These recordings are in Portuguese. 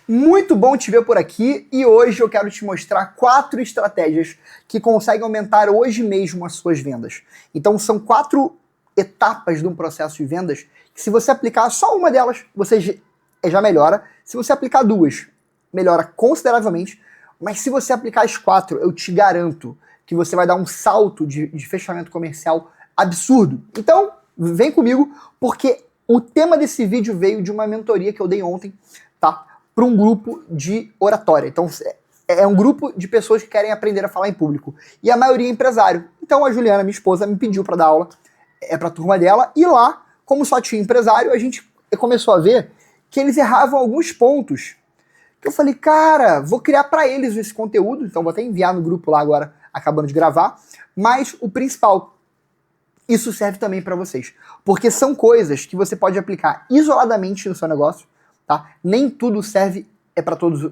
Muito bom te ver por aqui e hoje eu quero te mostrar 4 estratégias que conseguem aumentar hoje mesmo as suas vendas. Então são 4 etapas de um processo de vendas que se você aplicar só uma delas, você já melhora. Se você aplicar 2, melhora consideravelmente. Mas se você aplicar as 4, eu te garanto que você vai dar um salto de fechamento comercial absurdo. Então, vem comigo, porque o tema desse vídeo veio de uma mentoria que eu dei ontem, tá? Para um grupo de oratória. Então, é um grupo de pessoas que querem aprender a falar em público. E a maioria é empresário. Então, a Juliana, minha esposa, me pediu para dar aula para a turma dela. E lá, como só tinha empresário, a gente começou a ver que eles erravam alguns pontos. Que eu falei, cara, vou criar para eles esse conteúdo. Então, vou até enviar no grupo lá agora, acabando de gravar. Mas o principal, isso serve também para vocês. Porque são coisas que você pode aplicar isoladamente no seu negócio. Tá? Nem tudo serve para todos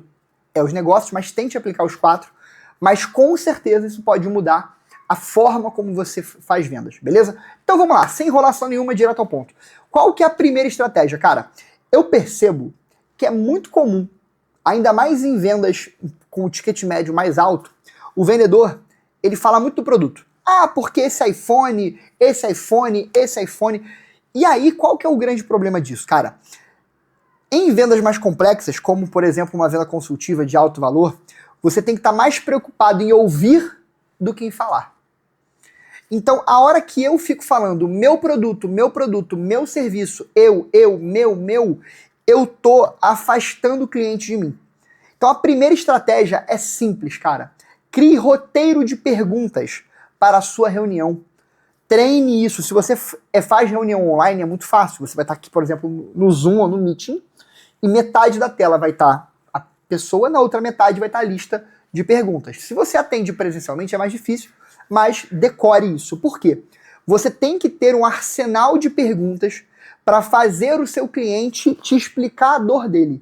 os negócios, mas tente aplicar os 4. Mas com certeza isso pode mudar a forma como você faz vendas, beleza? Então vamos lá, sem enrolação nenhuma, direto ao ponto. Qual que é a primeira estratégia? Cara, eu percebo que é muito comum, ainda mais em vendas com o ticket médio mais alto, o vendedor, ele fala muito do produto. Ah, porque esse iPhone... E aí, qual que é o grande problema disso, cara? Em vendas mais complexas, como por exemplo uma venda consultiva de alto valor, você tem que estar mais preocupado em ouvir do que em falar. Então, a hora que eu fico falando meu produto, meu serviço, eu tô afastando o cliente de mim. Então, a primeira estratégia é simples, cara. Crie roteiro de perguntas para a sua reunião. Treine isso. Se você faz reunião online, é muito fácil. Você vai estar aqui, por exemplo, no Zoom ou no Meeting, e metade da tela vai estar a pessoa, na outra metade vai estar a lista de perguntas. Se você atende presencialmente é mais difícil, mas decore isso. Por quê? Você tem que ter um arsenal de perguntas para fazer o seu cliente te explicar a dor dele.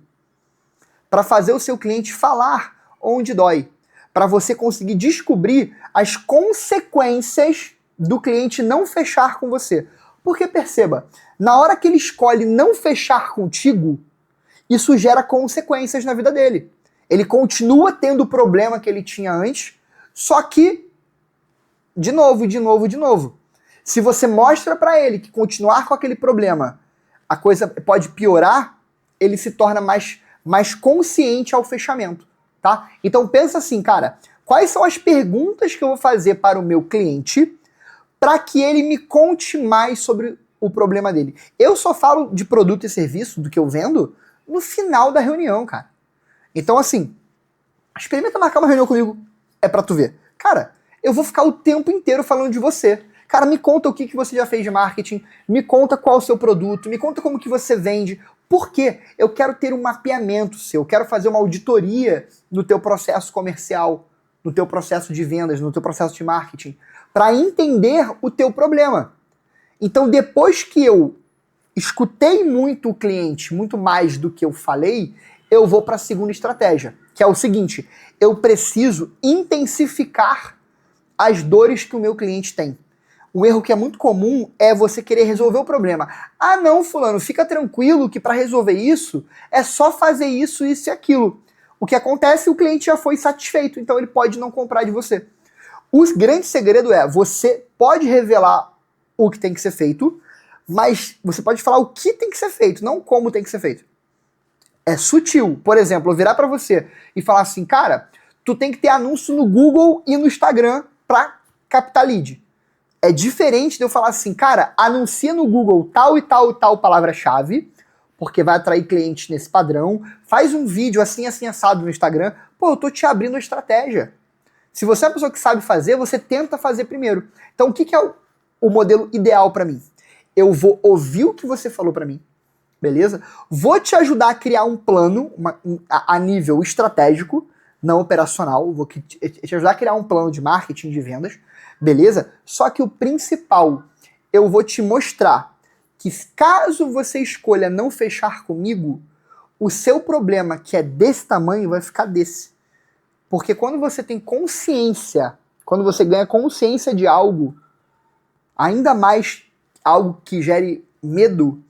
Para fazer o seu cliente falar onde dói. Para você conseguir descobrir as consequências do cliente não fechar com você. Porque perceba, na hora que ele escolhe não fechar contigo, isso gera consequências na vida dele. Ele continua tendo o problema que ele tinha antes, só que de novo. Se você mostra para ele que continuar com aquele problema, a coisa pode piorar, ele se torna mais consciente ao fechamento, tá? Então pensa assim, cara, quais são as perguntas que eu vou fazer para o meu cliente para que ele me conte mais sobre o problema dele? Eu só falo de produto e serviço, do que eu vendo, no final da reunião, cara. Então, assim, experimenta marcar uma reunião comigo, é pra tu ver. Cara, eu vou ficar o tempo inteiro falando de você. Cara, me conta o que você já fez de marketing, me conta qual é o seu produto, me conta como que você vende. Por quê? Eu quero ter um mapeamento seu, eu quero fazer uma auditoria no teu processo comercial, no teu processo de vendas, no teu processo de marketing, para entender o teu problema. Então, depois que eu escutei muito o cliente, muito mais do que eu falei, eu vou para a segunda estratégia, que é o seguinte: eu preciso intensificar as dores que o meu cliente tem. Um erro que é muito comum é você querer resolver o problema. Ah não, fulano, fica tranquilo que para resolver isso, é só fazer isso e aquilo. O que acontece, o cliente já foi satisfeito, então ele pode não comprar de você. O grande segredo é, você pode revelar o que tem que ser feito, mas você pode falar o que tem que ser feito, não como tem que ser feito. É sutil. Por exemplo, eu virar pra você e falar assim, cara, tu tem que ter anúncio no Google e no Instagram pra captar lead. É diferente de eu falar assim, cara, anuncia no Google tal e tal palavra-chave, porque vai atrair clientes nesse padrão, faz um vídeo assim assado no Instagram. Pô, eu tô te abrindo a estratégia. Se você é uma pessoa que sabe fazer, você tenta fazer primeiro. Então, o que é o modelo ideal pra mim? Eu vou ouvir o que você falou pra mim, beleza? Vou te ajudar a criar um plano a nível estratégico, não operacional. Vou te ajudar a criar um plano de marketing, de vendas, beleza? Só que o principal, eu vou te mostrar que caso você escolha não fechar comigo, o seu problema, que é desse tamanho, vai ficar desse. Porque quando você tem consciência, quando você ganha consciência de algo, ainda mais algo que gere medo,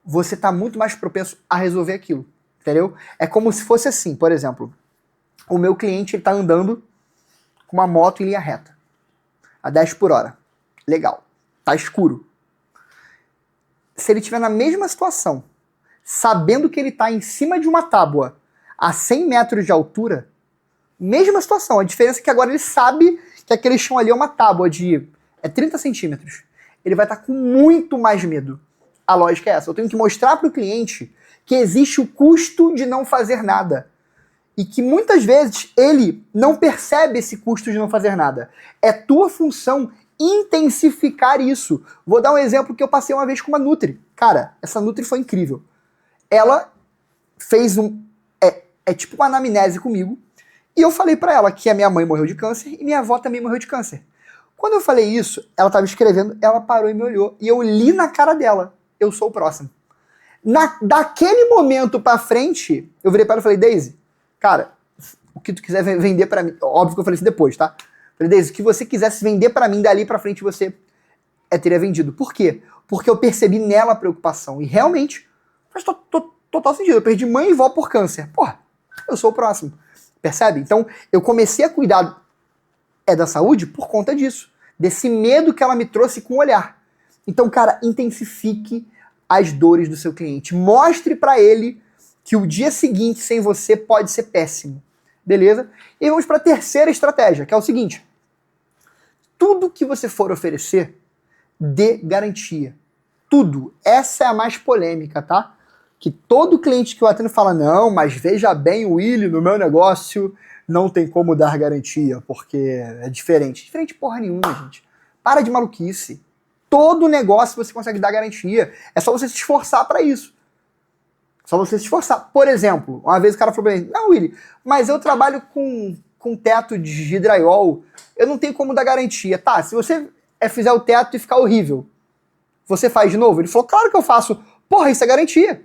você está muito mais propenso a resolver aquilo. entendeu? É como se fosse assim, por exemplo, o meu cliente está andando com uma moto em linha reta, a 10 por hora. Legal. Tá escuro. Se ele estiver na mesma situação, sabendo que ele está em cima de uma tábua a 100 metros de altura, mesma situação. A diferença é que agora ele sabe que aquele chão ali é uma tábua de 30 centímetros. Ele vai estar com muito mais medo. A lógica é essa. Eu tenho que mostrar para o cliente que existe o custo de não fazer nada. E que muitas vezes ele não percebe esse custo de não fazer nada. É tua função intensificar isso. Vou dar um exemplo que eu passei uma vez com uma Nutri. Cara, essa Nutri foi incrível. Ela fez tipo uma anamnese comigo. E eu falei pra ela que a minha mãe morreu de câncer e minha avó também morreu de câncer. Quando eu falei isso, ela tava escrevendo, ela parou e me olhou. E eu li na cara dela, eu sou o próximo. Daquele momento pra frente, eu virei para ela e falei, Daisy, cara, o que tu quiser vender pra mim, óbvio que eu falei isso depois, tá? Falei, Daisy, o que você quisesse vender pra mim dali pra frente, você teria vendido. Por quê? Porque eu percebi nela a preocupação. E realmente, faz total sentido. Eu perdi mãe e vó por câncer. Porra, eu sou o próximo. Percebe? Então, eu comecei a cuidar da saúde por conta disso. Desse medo que ela me trouxe com o olhar. Então, cara, intensifique as dores do seu cliente. Mostre pra ele que o dia seguinte sem você pode ser péssimo. Beleza? E vamos para a terceira estratégia, que é o seguinte. Tudo que você for oferecer, dê garantia. Tudo. Essa é a mais polêmica, tá? Que todo cliente que eu atendo fala, não, mas veja bem, Willy, no meu negócio não tem como dar garantia, porque é diferente. Diferente porra nenhuma, gente. Para de maluquice. Todo negócio você consegue dar garantia. É só você se esforçar para isso. Só você se esforçar. Por exemplo, uma vez o cara falou pra mim, não, Willy, mas eu trabalho com teto de drywall, eu não tenho como dar garantia. Tá, se você fizer o teto e ficar horrível, você faz de novo? Ele falou, claro que eu faço. Porra, isso é garantia.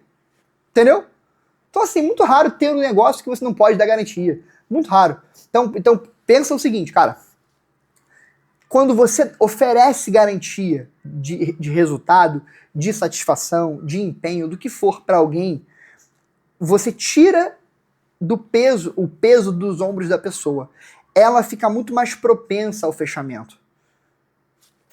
Entendeu? Então, assim, muito raro ter um negócio que você não pode dar garantia. Muito raro. Então pensa o seguinte, cara. Quando você oferece garantia de resultado, de satisfação, de empenho, do que for para alguém, você tira o peso dos ombros da pessoa. Ela fica muito mais propensa ao fechamento.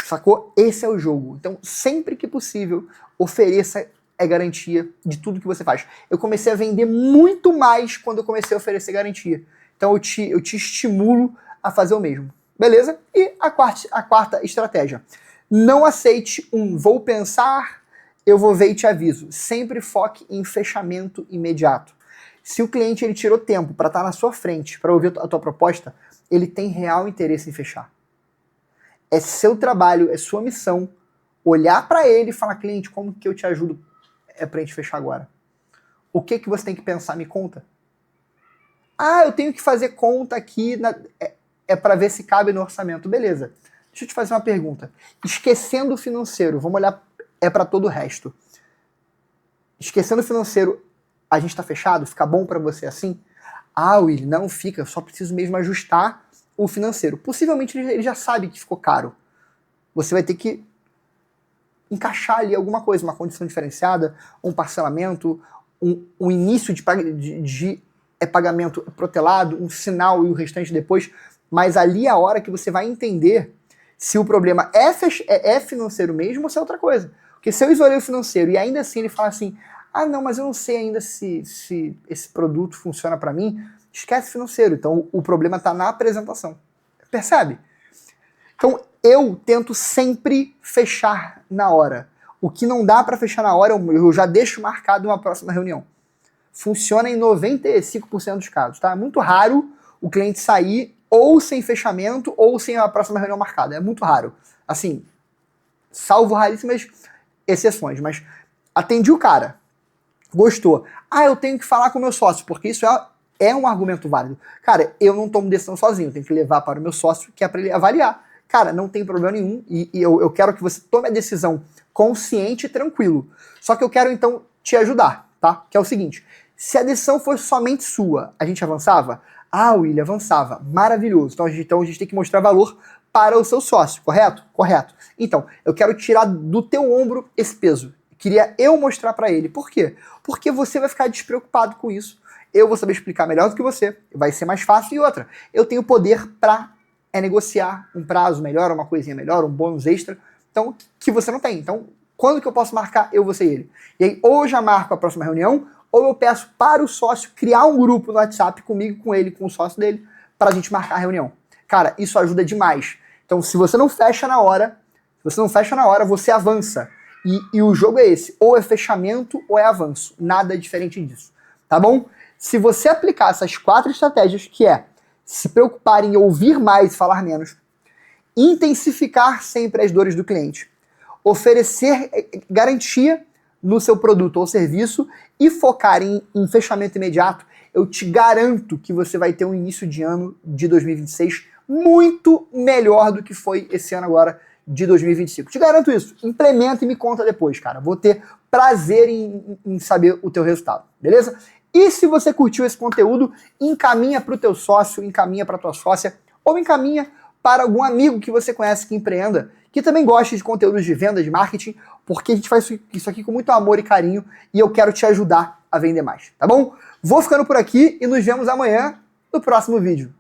Sacou? Esse é o jogo. Então, sempre que possível, ofereça garantia de tudo que você faz. Eu comecei a vender muito mais quando eu comecei a oferecer garantia. Então, eu te estimulo a fazer o mesmo. Beleza? E a quarta estratégia. Não aceite vou pensar, eu vou ver e te aviso. Sempre foque em fechamento imediato. Se o cliente ele tirou tempo para estar na sua frente, para ouvir a tua proposta, ele tem real interesse em fechar. É seu trabalho, é sua missão olhar para ele e falar, cliente, como que eu te ajudo pra gente fechar agora? O que você tem que pensar? Me conta. Ah, eu tenho que fazer conta aqui, para ver se cabe no orçamento. Beleza. Deixa eu te fazer uma pergunta. Esquecendo o financeiro, vamos olhar para todo o resto. Esquecendo o financeiro, a gente tá fechado? Fica bom para você assim? Ah, Willy, não fica, eu só preciso mesmo ajustar o financeiro. Possivelmente ele já sabe que ficou caro. Você vai ter que encaixar ali alguma coisa, uma condição diferenciada, um parcelamento, um início de pagamento protelado, um sinal e o restante depois, mas ali é a hora que você vai entender se o problema é financeiro mesmo ou se é outra coisa. Porque se eu isolei o financeiro e ainda assim ele fala assim, ah não, mas eu não sei ainda se esse produto funciona para mim, esquece financeiro. Então o problema está na apresentação. Percebe? Então eu tento sempre fechar na hora. O que não dá para fechar na hora, eu já deixo marcado uma próxima reunião. Funciona em 95% dos casos, tá? É muito raro o cliente sair ou sem fechamento ou sem a próxima reunião marcada. É muito raro. Assim, salvo raríssimas exceções, mas atendi o cara. Gostou. Ah, eu tenho que falar com o meu sócio, porque isso é um argumento válido. Cara, eu não tomo decisão sozinho, eu tenho que levar para o meu sócio, que é para ele avaliar. Cara, não tem problema nenhum e eu quero que você tome a decisão consciente e tranquilo. Só que eu quero, então, te ajudar, tá? Que é o seguinte, se a decisão fosse somente sua, a gente avançava? Ah, Willy, avançava. Maravilhoso. Então a gente tem que mostrar valor para o seu sócio, correto? Correto. Então, eu quero tirar do teu ombro esse peso. Queria eu mostrar para ele. Por quê? Porque você vai ficar despreocupado com isso. Eu vou saber explicar melhor do que você. Vai ser mais fácil. E outra, eu tenho poder para negociar um prazo melhor, uma coisinha melhor, um bônus extra, então, que você não tem. Então, quando que eu posso marcar eu, você e ele? E aí, ou eu já marco a próxima reunião, ou eu peço para o sócio criar um grupo no WhatsApp comigo, com ele, com o sócio dele, para a gente marcar a reunião. Cara, isso ajuda demais. Então, se você não fecha na hora, você avança. E o jogo é esse, ou é fechamento ou é avanço. Nada diferente disso. Tá bom? Se você aplicar essas 4 estratégias, que é se preocupar em ouvir mais e falar menos, intensificar sempre as dores do cliente, oferecer garantia no seu produto ou serviço e focar em fechamento imediato, eu te garanto que você vai ter um início de ano de 2026 muito melhor do que foi esse ano agora de 2025. Te garanto isso. Implementa e me conta depois, cara. Vou ter prazer em saber o teu resultado, beleza? E se você curtiu esse conteúdo, encaminha para o teu sócio, encaminha para a tua sócia, ou encaminha para algum amigo que você conhece que empreenda, que também gosta de conteúdos de venda, de marketing, porque a gente faz isso aqui com muito amor e carinho e eu quero te ajudar a vender mais, tá bom? Vou ficando por aqui e nos vemos amanhã no próximo vídeo.